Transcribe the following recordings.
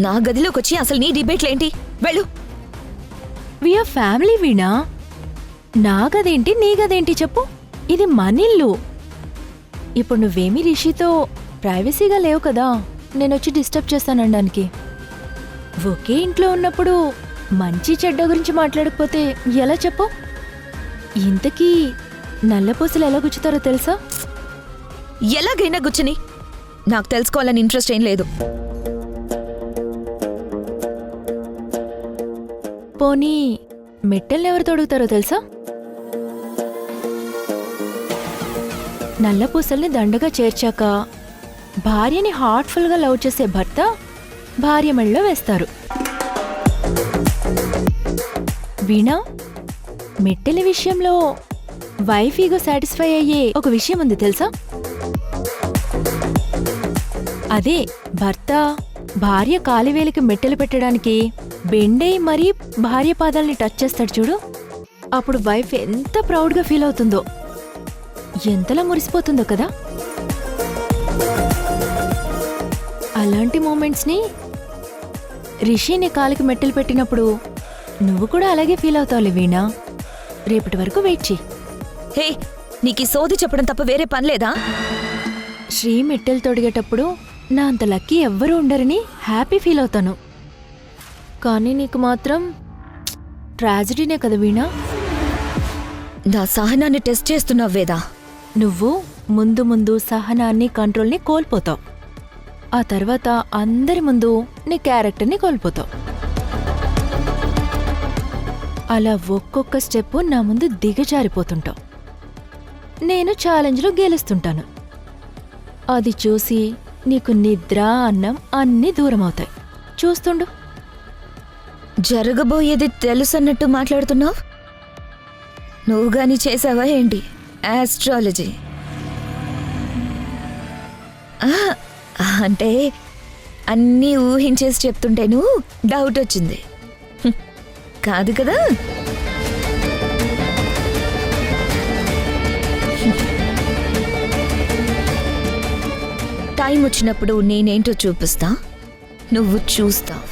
నా గదిలోకి వచ్చి అసలు నీ డిబేట్లేంటి? వెళ్ళు. వీఆర్ ఫ్యామిలీ వీణా. నా గదేంటి నీ గదేంటి చెప్పు? ఇది మనిల్లు. ఇప్పుడు నువ్వేమీ రిషితో ప్రైవసీగా లేవు కదా నేనొచ్చి డిస్టర్బ్ చేస్తానడానికి. ఒకే ఇంట్లో ఉన్నప్పుడు మంచి చెడ్డ గురించి మాట్లాడకపోతే ఎలా చెప్పు? ఇంతకీ నల్లపూసలు ఎలా గుచ్చుతారో తెలుసా? ఎలాగైనా గుచ్చని, నాకు తెలుసుకోవాలని ఇంట్రెస్ట్ ఏం లేదు. పోనీ మెట్టెల్ని ఎవరు తొడుగుతారో తెలుసా? నల్లపూసల్ని దండగా చేర్చాక భార్యని హార్ట్ఫుల్గా లవ్ చేసే భర్త భార్య మెళ్ళలో వేస్తారు. వీణా, మెట్టెల విషయంలో వైఫ్ ఈగో సాటిస్ఫై అయ్యే ఒక విషయం ఉంది తెలుసా? అదే భర్త భార్య కాలివేలికి మెట్టెలు పెట్టడానికి బెండై మరీ భార్య పాదాల్ని టచ్ చేస్తాడు చూడు. అప్పుడు వైఫ్ ఎంత ప్రౌడ్గా ఫీల్ అవుతుందో, ఎంతలా మురిసిపోతుందో కదా. అలాంటి మూమెంట్స్ని రిషి నీ కాలికి మెట్టెలు పెట్టినప్పుడు నువ్వు కూడా అలాగే ఫీల్ అవుతావులే వీణా. రేపటి వరకు వెయిట్ చెయ్యి. హే, నీకీ సోది చెప్పడం తప్ప వేరే పని లేదా? శ్రీ మెట్టెలు తొడిగేటప్పుడు నా అంత లక్కీ ఎవ్వరూ ఉండరని హ్యాపీ ఫీల్ అవుతాను. కానీ నీకు మాత్రం ట్రాజడీనే కదా వీణా. నా సహనాన్ని టెస్ట్ చేస్తున్నావు వేదా. నువ్వు ముందు ముందు సహనాన్ని కంట్రోల్ని కోల్పోతావు. ఆ తర్వాత అందరి ముందు నీ క్యారెక్టర్ని కోల్పోతావు. అలా ఒక్కొక్క స్టెప్ నా ముందు దిగజారిపోతుంటావు. నేను ఛాలెంజ్లో గెలుస్తుంటాను. అది చూసి నీకు నిద్ర అన్నం అన్నీ దూరమవుతాయి. చూస్తుండు. జరగబోయేది తెలుసన్నట్టు మాట్లాడుతున్నావు. నువ్వు గాని చేసావా ఏంటి ఆస్ట్రాలజీ? అంటే అన్నీ ఊహించేసి చెప్తుంటేను డౌట్ వచ్చింది. కాదు కదా? టైం వచ్చినప్పుడు నేనేంటో చూపిస్తా, నువ్వు చూస్తావు.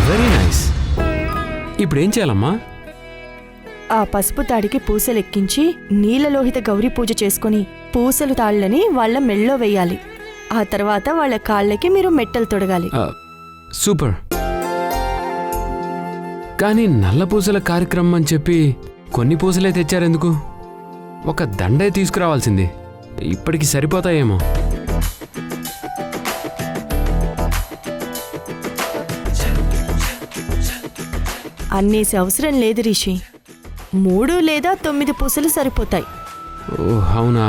Very nice. ఇప్పుడేం చేయాలమ్మా? ఆ పసుపు తాడికి పూసలెక్కించి నీలలోహిత గౌరీ పూజ చేసుకుని పూసలు తాళ్ళని వాళ్ళ మెళ్ళో వెయ్యాలి. ఆ తర్వాత వాళ్ళ కాళ్ళకి మీరు మెట్టలు తొడగాలి. సూపర్. కానీ నల్ల పూసల కార్యక్రమం అని చెప్పి కొన్ని పూసలే తెచ్చారెందుకు? ఒక దండే తీసుకురావాల్సింది. ఇప్పటికి సరిపోతాయేమో. అన్నేసి అవసరం లేదు రిషి. 3 లేదా 9 పూసలు సరిపోతాయి. ఓ అవునా?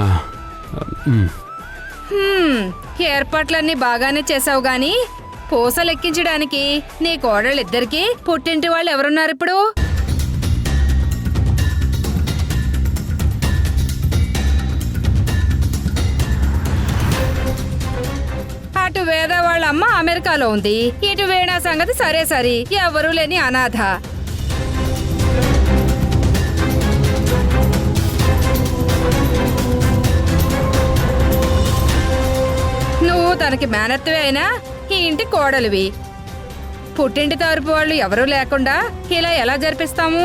ఏర్పాట్లన్నీ బాగానే చేసావు గాని పూసలెక్కించడానికి నీ కోడళ్ళిద్దరికి పుట్టింటి వాళ్ళు ఎవరున్నారు ఇప్పుడు? అటు వేద వాళ్ళ అమ్మ అమెరికాలో ఉంది, ఇటు వీణా సంగతి సరే సరి ఎవరూ లేని అనాథ. నువ్వు తనకి మేనత్తవి అయినా ఈ ఇంటి కోడలివి. పుట్టింటి తరపు వాళ్ళు ఎవరూ లేకుండా ఇలా ఎలా జరిపిస్తాము?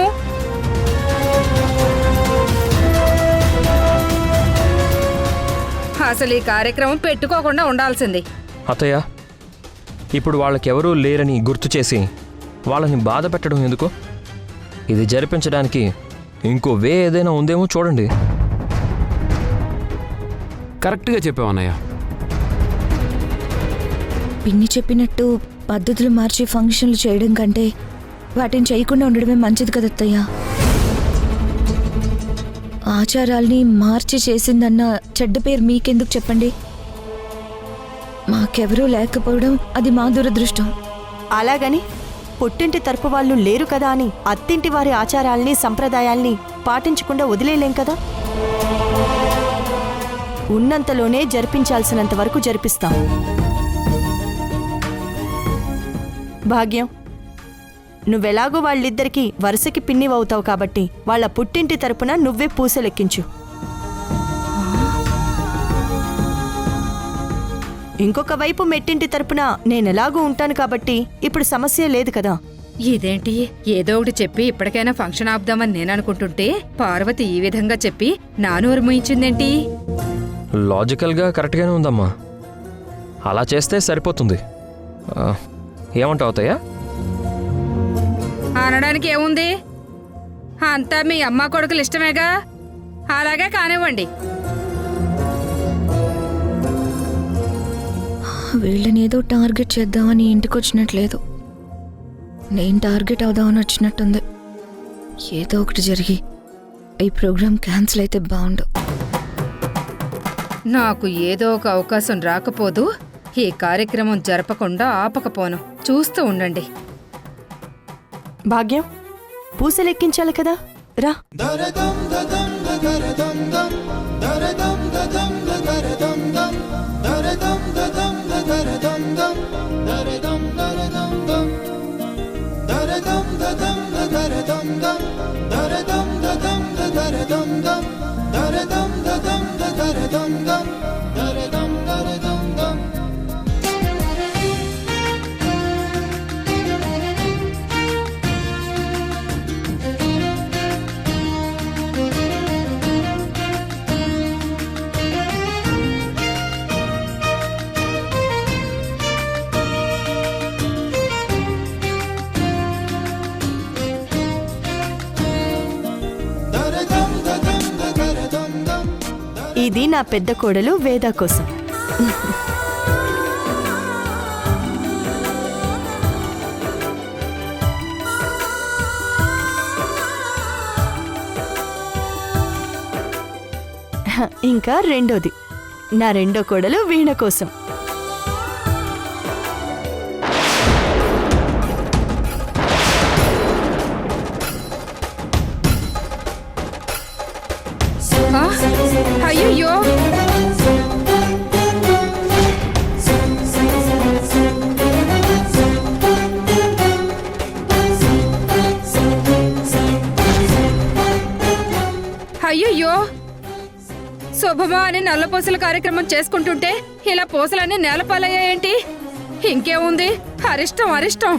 అసలు ఈ కార్యక్రమం పెట్టుకోకుండా ఉండాల్సింది. అత్తయ్య, ఇప్పుడు వాళ్ళకెవరూ లేరని గుర్తు చేసి వాళ్ళని బాధ పెట్టడం ఎందుకు? ఇది జరిపించడానికి ఇంకో వే ఏదైనా ఉందేమో చూడండి. కరెక్ట్గా చెప్పావు అన్నయ్య. పిన్ని చెప్పినట్టు పద్ధతులు మార్చి ఫంక్షన్లు చేయడం కంటే వాటిని చేయకుండా ఉండడమే మంచిది కదత్తయ్య. ఆచారాల్ని మార్చి చేసిందన్న చెడ్డ పేరు మీకెందుకు చెప్పండి? మాకెవరూ లేకపోవడం అది మా దురదృష్టం. అలాగని పుట్టింటి తరపు వాళ్ళు లేరు కదా అని అత్తింటి వారి ఆచారాల్ని సంప్రదాయాల్ని పాటించకుండా వదిలేలేం కదా. ఉన్నంతలోనే జరిపించాల్సినంత వరకు జరిపిస్తాం. భాగ్యం, నువ్వెలాగో వాళ్ళిద్దరికీ వరుసకి పిన్నివవుతావు కాబట్టి వాళ్ళ పుట్టింటి తరపున నువ్వే పూసలెక్కించు. ఇంకొక వైపు మెట్టింటి తరపున నేనెలాగూ ఉంటాను కాబట్టి ఇప్పుడు సమస్య లేదు కదా. ఇదేంటి, ఏదో ఒకటి చెప్పి ఇప్పటికైనా ఫంక్షన్ ఆపుదామని నేను అనుకుంటుంటే పార్వతి ఈ విధంగా చెప్పి నా నోరు మూయించిందేంటి? లాజికల్గా కరెక్ట్గానే ఉందమ్మా. అలా చేస్తే సరిపోతుంది. ఏమంటావు అత్తయ్య? అనడానికి ఏముంది? అంతా మీ అమ్మ కొడుకులు ఇష్టమేగా, అలాగే కానివ్వండి. వీళ్ళని ఏదో టార్గెట్ చేద్దామని ఇంటికి వచ్చినట్లేదు. నేను టార్గెట్ అవుదామని వచ్చినట్టుంది. ఏదో ఒకటి జరిగి ఈ ప్రోగ్రాం క్యాన్సిల్ అయితే బాగుండు. నాకు ఏదో ఒక అవకాశం రాకపోదు ఈ కార్యక్రమం జరపకుండా ఆపకపోను. చూస్తూ ఉండండి. భాగ్యం, పూసలెక్కించాలి కదా, రా. ఇది నా పెద్ద కోడలు వేద కోసం. ఇంకా రెండోది నా రెండో కోడలు వీణ కోసం. అయ్యో, అయ్యయ్యో, శుభమా అని నల్ల పూసల కార్యక్రమం చేసుకుంటుంటే ఇలా పూసలన్నీ నేలపాలయ్యాయేంటి? ఇంకేముంది, అరిష్టం అరిష్టం.